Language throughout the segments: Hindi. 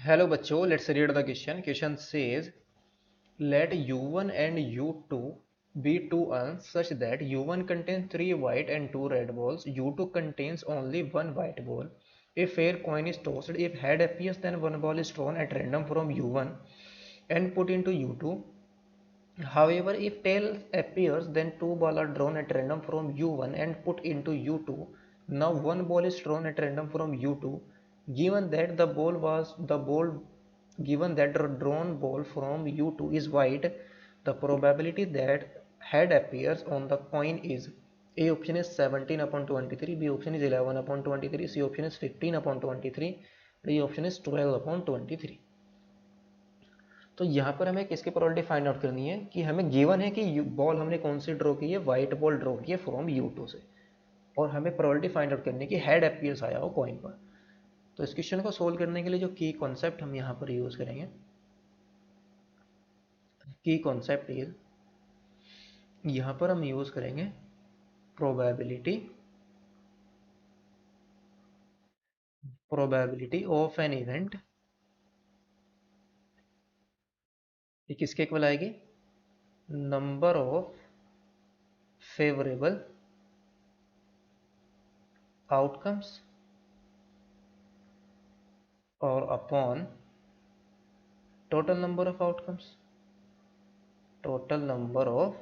Hello बच्चों, let's read the question. Question says, let U1 and U2 be two urns such that U1 contains three white and two red balls. U2 contains only one white ball. A fair coin is tossed. If head appears, then one ball is thrown at random from U1 and put into U2. However, if tail appears, then two balls are drawn at random from U1 and put into U2. Now one ball is thrown at random from U2. Given that the ball given that the drawn ball from U2 is white, the probability that head appears on the coin is A option is 17 upon 23, B option is 11 upon 23, C option is 15 upon 23, D option is 12 upon 23. तो यहाँ पर हमें किसकी प्रोबेबिलिटी फाइंड आउट करनी है कि हमें गिवन है कि बॉल हमने कौन सी ड्रॉ की है, व्हाइट बॉल ड्रॉ की है फ्रॉम U2 से, और हमें प्रोबेबिलिटी फाइंड आउट करनी है कि हेड अपीयर्स आया हो कॉइन पर। तो इस क्वेश्चन को सोल्व करने के लिए जो की कॉन्सेप्ट हम यहाँ पर यूज करेंगे, की कॉन्सेप्ट इज, यहाँ पर हम यूज करेंगे प्रोबेबिलिटी ऑफ एन इवेंट। ये किसके इक्वल आएगी? नंबर ऑफ फेवरेबल आउटकम्स और upon total number of outcomes, total number of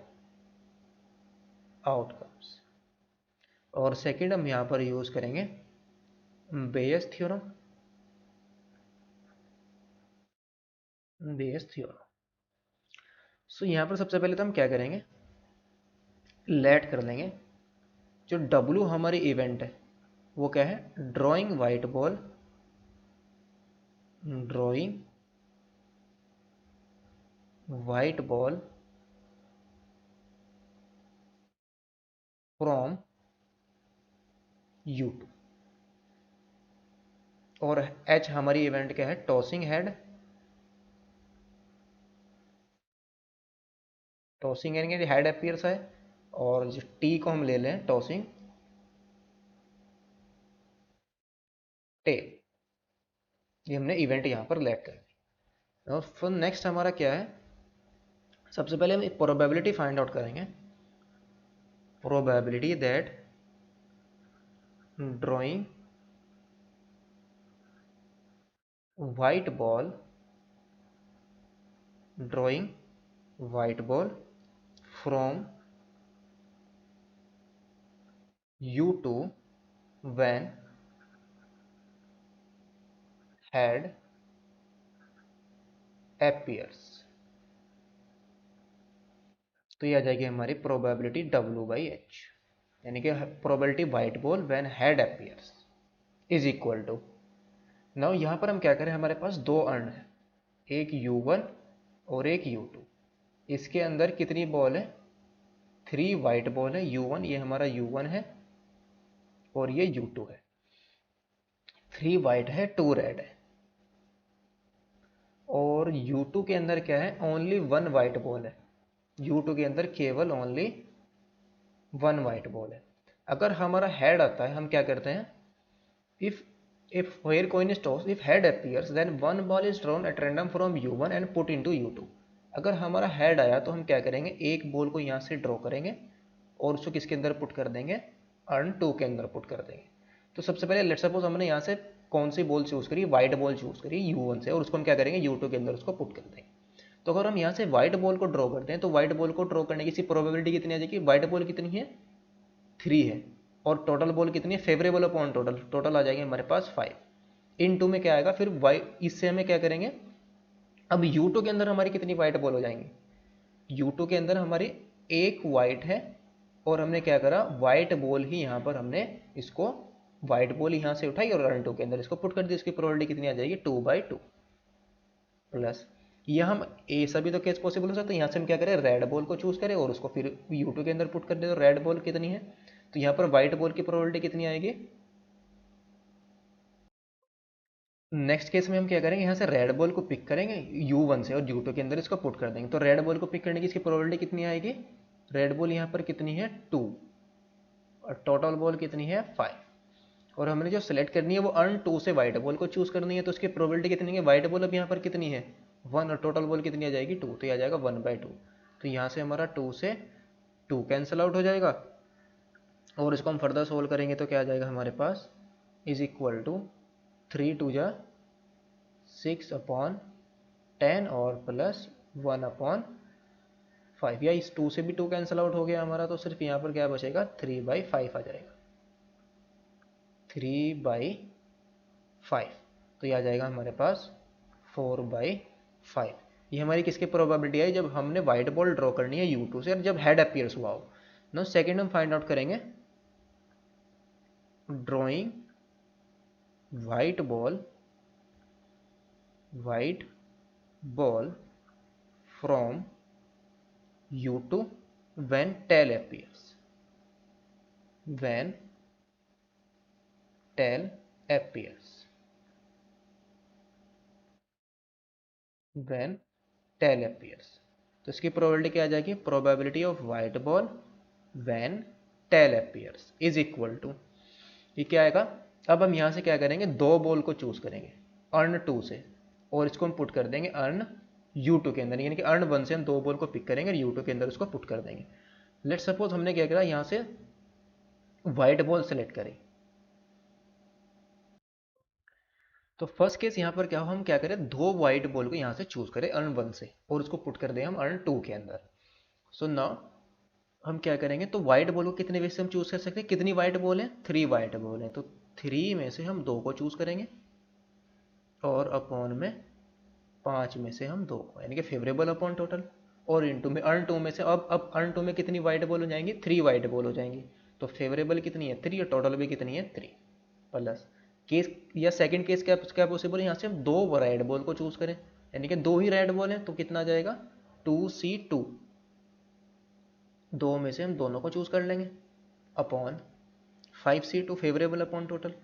outcomes. और सेकंड हम यहाँ पर यूज करेंगे बेयस थ्योरम, बेयस थ्योरम। सो यहाँ पर सबसे पहले तो हम क्या करेंगे, लेट कर लेंगे जो W हमारी इवेंट है वो क्या है, drawing white ball, drawing white ball from U2। और H हमारी इवेंट क्या है, tossing head, tossing head appears है। और जो T को हम ले लें टॉसिंग टेल, ये हमने इवेंट यहाँ पर लेट कर दी। और फिर नेक्स्ट हमारा क्या है, सबसे पहले हम एक प्रोबेबिलिटी फाइंड आउट करेंगे, probability that drawing white ball, drawing white ball from U2 when head appears। तो ये आ जाएगी हमारी प्रोबेबिलिटी W/H, यानी कि probability white ball when head appears is equal to. Now यहाँ पर हम क्या करें, हमारे पास दो अर्न है, एक U1 और एक U2। इसके अंदर कितनी बॉल है, 3 वाइट बॉल है। U1 ये हमारा U1 है और ये U2 है। 3 वाइट है, 2 रेड है। और U2 के अंदर क्या है, ओनली 1 वाइट बॉल है। U2 के अंदर केवल ओनली 1 वाइट बॉल है। अगर हमारा हेड आता है, हम क्या करते हैं, if if where coin is tossed, if head appears then one ball is drawn at random from U1 and put into U2। अगर हमारा हेड आया तो हम क्या करेंगे, एक बॉल को यहाँ से ड्रॉ करेंगे और उसको किसके अंदर पुट कर देंगे, अर्न 2 के अंदर पुट कर देंगे। तो सबसे पहले लेट्स सपोज हमने यहाँ से कौन सी बॉल चूज करी, वाइट बॉल चूज करी U1 से, और उसको हम क्या करेंगे, U2 के अंदर उसको पुट कर देंगे। तो अगर हम यहाँ से व्हाइट बॉल को ड्रॉ करते हैं तो व्हाइट बॉल को ड्रॉ करने की प्रोबेबिलिटी कितनी आ जाएगी, व्हाइट बॉल कितनी है, 3 है। और टोटल बॉल कितनी है, फेवरेबल अपॉन टोटल, टोटल आ जाएंगे हमारे पास 5। इन टू में क्या आएगा फिर वाई, इससे हमें क्या करेंगे, अब U2 के अंदर हमारी कितनी वाइट बॉल हो जाएंगी, U2 के अंदर हमारी एक वाइट है। और हमने क्या करा, वाइट बॉल ही यहाँ पर हमने इसको, वाइट बॉल यहाँ से उठाई और रन 2 के अंदर इसको पुट कर दी। इसकी प्रोबेबिलिटी कितनी आ जाएगी, 2/2 प्लस, ये हम ए सभी तो केस पॉसिबल हो सकता है। यहाँ से हम क्या करें, रेड बॉल को चूज करें और उसको फिर U2 के अंदर पुट कर दे। तो रेड बॉल कितनी है, तो यहाँ पर व्हाइट बॉल की प्रोबेबिलिटी कितनी आएगी। नेक्स्ट केस में हम क्या करेंगे, यहाँ से रेड बॉल को पिक करेंगे U1 से और U2 के अंदर इसको पुट कर देंगे। तो रेड बॉल को पिक करने की इसकी प्रोबेबिलिटी कितनी आएगी, रेड बॉल यहाँ पर कितनी है, 2, और टोटल बॉल कितनी है, 5। और हमने जो सेलेक्ट करनी है वो अर्न टू से वाइट बॉल को चूज करनी है, तो उसकी प्रोबेबिलिटी कितनी है, वाइट बॉल अब यहाँ पर कितनी है 1, और टोटल बॉल कितनी आ जाएगी 2, तो ये आ जाएगा 1/2। तो यहाँ से हमारा 2 से 2 कैंसिल आउट हो जाएगा, और इसको हम फर्दर सोल्व करेंगे तो क्या आ जाएगा हमारे पास, इज इक्वल टू 3×6/10 और प्लस 1/5, या इस 2 से भी 2 कैंसिल आउट हो गया हमारा, तो सिर्फ यहाँ पर क्या बचेगा 3/5 आ जाएगा, 3/5, तो ये आ जाएगा हमारे पास 4/5। ये हमारी किसकी प्रोबेबिलिटी है, जब हमने वाइट बॉल ड्रॉ करनी है U2 से और जब हेड अपीयर्स हुआ हो। नो सेकेंड हम फाइंड आउट करेंगे drawing white ball from U2 when tail appears, when tail appears, when tail appears। तो इसकी प्रोबेबिलिटी क्या आ जाएगी, probability of white ball when tail appears is equal to, ये क्या आएगा, अब हम यहाँ से क्या करेंगे, दो बॉल को चूज करेंगे अर्न 2 से, और इसको हम पुट कर देंगे अर्न U2 के अंदर, यानी कि अर्न 1 से हम दो बॉल को पिक करेंगे और U2 के अंदर उसको पुट कर देंगे। लेट सपोज हमने क्या करा, यहाँ से वाइट बॉल सेलेक्ट करें, तो फर्स्ट केस यहाँ पर क्या हो, हम क्या करें, दो वाइट बॉल को यहाँ से चूज करें अर्न 1 से, और उसको पुट कर दें हम अर्न 2 के अंदर। सो नाउ हम क्या करेंगे, तो व्हाइट बॉल को कितने वे से हम चूज कर सकते हैं, कितनी व्हाइट बॉल है, 3 व्हाइट बॉल है, तो 3 में से हम 2 को चूज करेंगे, और अपॉन में 5 में से हम 2 को, यानी कि फेवरेबल अपॉन टोटल, और इनटू में अर्न 2 में से, अब अर्न 2 में कितनी व्हाइट बॉल हो जाएंगी, 3 व्हाइट बॉल हो जाएंगी, तो फेवरेबल कितनी है 3 और टोटल भी कितनी है 3, प्लस केस या सेकंड केस क्या क्या पॉसिबल है, यहाँ से हम दो रेड बॉल को चूज करें, यानी कि दो ही रेड बॉल है, तो कितना आ जाएगा 2C2, दो में से हम दोनों को चूज कर लेंगे, upon 5C2 favourable upon total,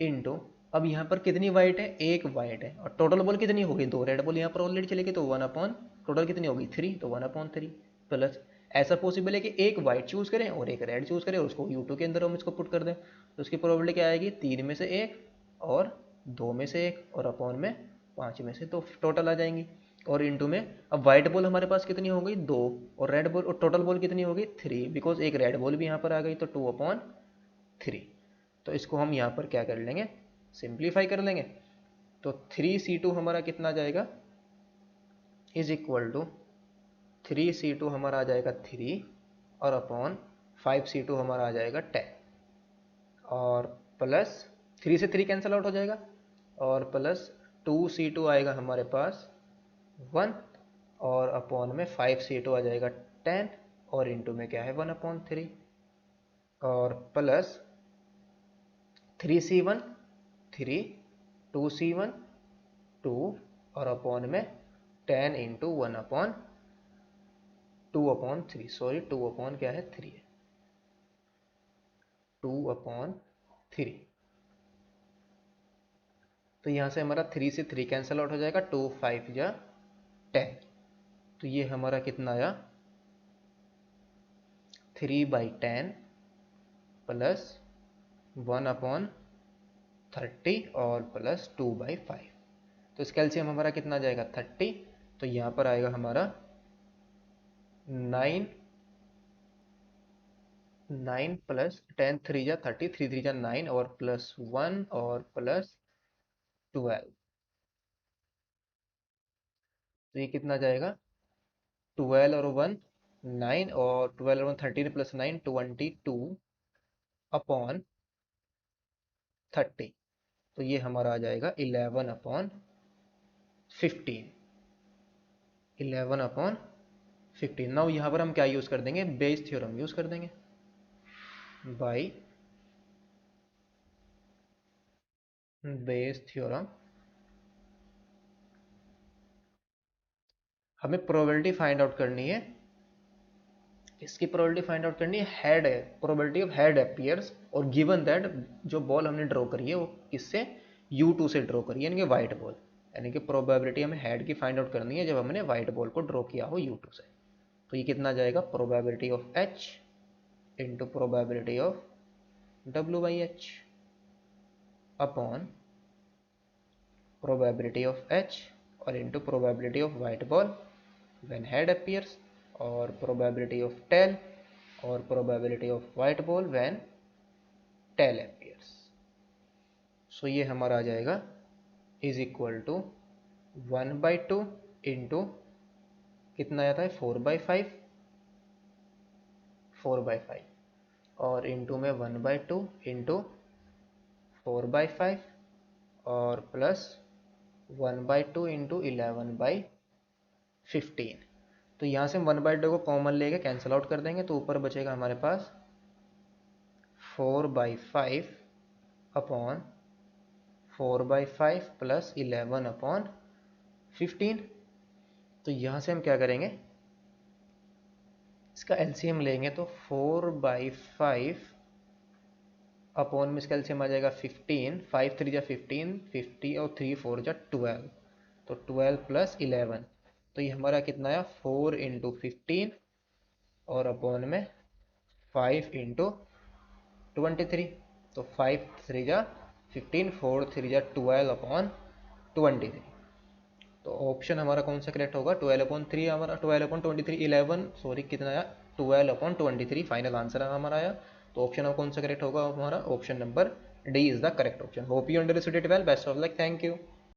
into अब यहाँ पर कितनी वाइट है, एक वाइट है, और टोटल बॉल कितनी होगी, दो रेड बॉल यहाँ पर ऑलरेडी चलेगी, तो 1/, टोटल कितनी होगी 3, तो 1/3, प्लस ऐसा पॉसिबल है कि एक वाइट चूज करें और एक रेड चूज करें और उसको U2 के अंदर हम इसको पुट कर दें, तो उसकी प्रोबेबिलिटी क्या आएगी, 3 में से एक और 2 में से एक और अपॉन में 5 में से, तो टोटल आ जाएंगी, और इनटू में अब व्हाइट बॉल हमारे पास कितनी हो गई 2, और रेड बॉल और टोटल बॉल कितनी हो गई 3, बिकॉज एक रेड बॉल भी यहाँ पर आ गई, तो 2/3। तो इसको हम यहाँ पर क्या कर लेंगे, सिंप्लीफाई कर लेंगे, तो 3C2 हमारा कितना जाएगा, इज इक्वल टू 3C2 हमारा आ जाएगा 3, और अपॉन 5C2 हमारा आ जाएगा 10, और प्लस 3 से 3 कैंसिल आउट हो जाएगा, और प्लस 2C2 आएगा हमारे पास 1, और अपॉन में 5C2 आ जाएगा 10, और इंटू में क्या है 1/3, और प्लस 3C1 3, 2C1 2, और अपॉन में 10 इंटू 1/2/3, सॉरी 2 क्या है 3 है, 2/3, तो यहाँ से हमारा 3 से 3 कैंसिल आउट हो जाएगा, 2 5 या 10, तो ये हमारा कितना आया 3/10 प्लस 1/30 और प्लस 2/5, तो इसका एलसीएम हमारा कितना जाएगा 30, तो यहाँ पर आएगा हमारा 9 प्लस 10 3 जा 30, 3 3 जा 9 और प्लस 1 और प्लस 12, तो ये कितना जाएगा 12 और 1 9, और 12 और 1 13 प्लस 9 22/30, तो ये हमारा आ जाएगा 11/15, 11/15। नाउ यहाँ पर हम क्या यूज़ कर देंगे, बेस थ्योरम यूज़ कर देंगे, बाई बेस थ्योरम हमें प्रोबेबिलिटी फाइंड आउट करनी है, इसकी प्रोबेबिलिटी फाइंड आउट करनी है हेड है, प्रोबेबिलिटी ऑफ हेड अपीयर्स, और गिवन दैट जो बॉल हमने ड्रॉ करी है वो किससे U2 से ड्रॉ करी है, यानी कि वाइट बॉल, यानी कि प्रोबेबिलिटी हमें हेड की फाइंड आउट करनी है जब हमने वाइट बॉल को ड्रॉ किया हो U2 से, तो ये कितना जाएगा probability of H into probability of W/H upon probability of H और into probability of white ball when head appears और probability of tail और probability of white ball when tail appears. So ये हमारा आ जाएगा is equal to 1/2 इंटू कितना आता है 4/5 और इंटू में 1/2 इंटू 4/5 और प्लस 1/2 इंटू 11/15. तो यहाँ से हम 1/2 को कॉमन लेके कैंसिल आउट कर देंगे तो ऊपर बचेगा हमारे पास 4/5 अपॉन 4/5 प्लस 11/15. तो यहाँ से हम क्या करेंगे, इसका एलसीएम लेंगे तो 4/5 अपॉन में इसका एलसीएम आ जाएगा 15, 5 3 जा 15, 50 और 3 4 जा 12, तो 12 प्लस 11, तो ये हमारा कितना आया 4 इंटू 15 और अपॉन में 5 इंटू 23, तो 5 3 जा 15, 4 3 जा 12 अपॉन 23. तो ऑप्शन हमारा कौन सा करेक्ट होगा, 12/3 हमारा 12/23 11 सॉरी कितना आया 12/23 फाइनल आंसर हमारा आया. तो ऑप्शन कौन सा करेक्ट होगा हमारा, option number D is the correct option. Hope you understood it well. Best of luck. Thank you.